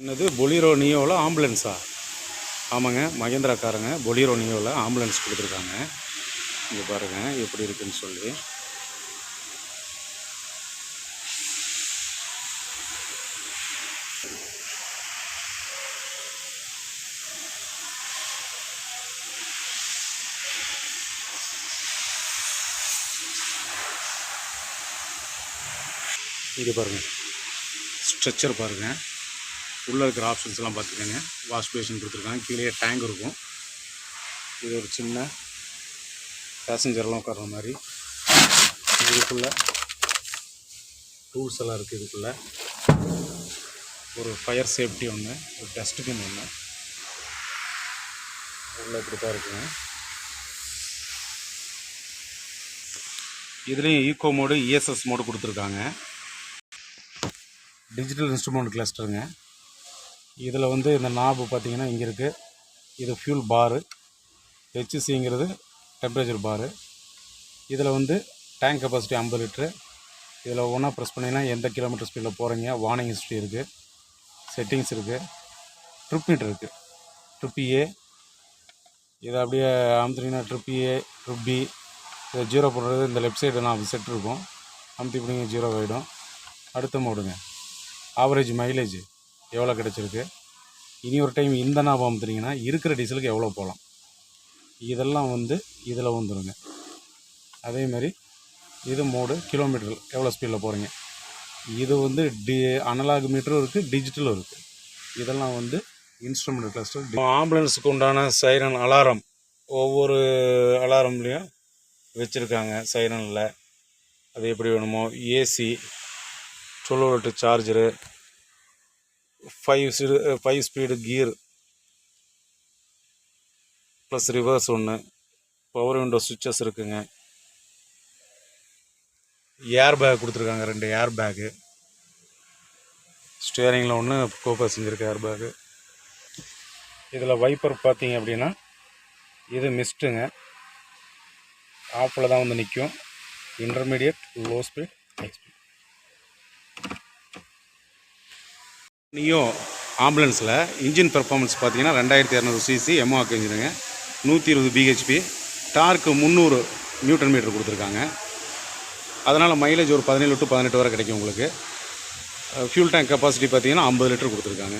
என்னது பொலீரோ நியோவில் ஆம்புலன்ஸா? ஆமாங்க, மகேந்திராக்காரங்க Bolero நியோவில் ambulance கொடுத்துருக்காங்க. இங்கே பாருங்கள் எப்படி இருக்குன்னு சொல்லி. இது பாருங்கள், ஸ்ட்ரெச்சர் பாருங்கள், உள்ளே இருக்கிற ஆப்ஷன்ஸ்லாம் பார்த்துக்கோங்க. வாஷ் பேஷன் கொடுத்துருக்காங்க, கீழே டேங்க் இருக்கும். இது ஒரு சின்ன பேசஞ்சர்லாம் உட்கார்ற மாதிரி. இதுக்குள்ளே டூல்ஸ் எல்லாம் இருக்குது. இதுக்குள்ளே ஒரு ஃபயர் சேஃப்டி ஒன்று, ஒரு டஸ்ட்பின் ஒன்று உள்ளே இப்படி தான் இருக்குங்க. இதுலேயும் ஈகோ மோடு, இஎஸ்எஸ் மோடு கொடுத்துருக்காங்க. டிஜிட்டல் இன்ஸ்ட்ருமெண்ட் கிளஸ்டருங்க. இதில் வந்து இந்த நாபு பார்த்திங்கன்னா இங்கே இருக்குது. இது ஃபியூல் பாரு, ஹெச்சிங்கிறது டெம்பரேச்சர் பாரு. இதில் வந்து டேங்க் கெப்பாசிட்டி 50 லிட்ரு. இதில் ஒன்றா ப்ரெஸ் பண்ணிங்கன்னா எந்த கிலோமீட்டர் ஸ்பீடில் போகிறீங்க, வார்னிங் ஹிஸ்ட்ரி இருக்குது, செட்டிங்ஸ் இருக்குது, ட்ரிப் மீட்டர் இருக்குது, ட்ரிப் ஏ. இதை அப்படியே அமுத்துனீங்கன்னா ட்ரிப் ஏ, ட்ரிப் பி. இதை ஜீரோ போடுறது இந்த லெஃப்ட் சைடு நான் செட் இருக்கும், அமுத்தி பிடிங்க ஜீரோ ஆகிடும். அடுத்த மோடுங்க, ஆவரேஜ் மைலேஜ் எவ்வளோ கிடச்சிருக்கு. இனி ஒரு டைம் இந்த நாபம் அமுத்துனீங்கன்னா இருக்கிற டீசலுக்கு எவ்வளோ போகலாம், இதெல்லாம் வந்து இதில் வந்துடுங்க. அதேமாதிரி இது மோடு, கிலோமீட்டர் எவ்வளோ ஸ்பீடில் போகிறீங்க. இது வந்து அனலாக் மீட்டரும் இருக்குது, டிஜிட்டலும் இருக்குது. இதெல்லாம் வந்து இன்ஸ்ட்ருமெண்ட் கிளஸ்டர். ஆம்புலன்ஸுக்கு உண்டான சைரன் அலாரம் ஒவ்வொரு அலாரம்லேயும் வச்சுருக்காங்க. சைரனில் அது எப்படி வேணுமோ. AC, 12 volt charger, 5 speed gear plus reverse ஒன்று, பவர் விண்டோ சுவிட்சஸ் இருக்குங்க. ஏர் பேக் கொடுத்துருக்காங்க, 2 ஏர் பேக்கு. ஸ்டியரிங்கில் ஒன்று, கோ பேசஞ்சருக்கு ஏர் பேக்கு. இதில் வைப்பர் பார்த்தீங்க அப்படின்னா இது மிஸ்ட்டுங்க, ஆஃபில் தான் வந்து நிற்கும். Intermediate, low speed, high speed. Neo ஆம்புலன்ஸில் இன்ஜின் பெர்ஃபார்மன்ஸ் பார்த்தீங்கன்னா 2200 சிசி எம்ஓஆக் இன்ஜினுங்க, 120 பிஹெச்பி, டார்க்கு 300 நியூட்டன் மீட்டர் கொடுத்துருக்காங்க. அதனால் மைலேஜ் ஒரு 17 to 18 வரை கிடைக்கும் உங்களுக்கு. ஃபியூல் டேங்க் கெப்பாசிட்டி பார்த்தீங்கன்னா 50 லிட்டர் கொடுத்துருக்காங்க.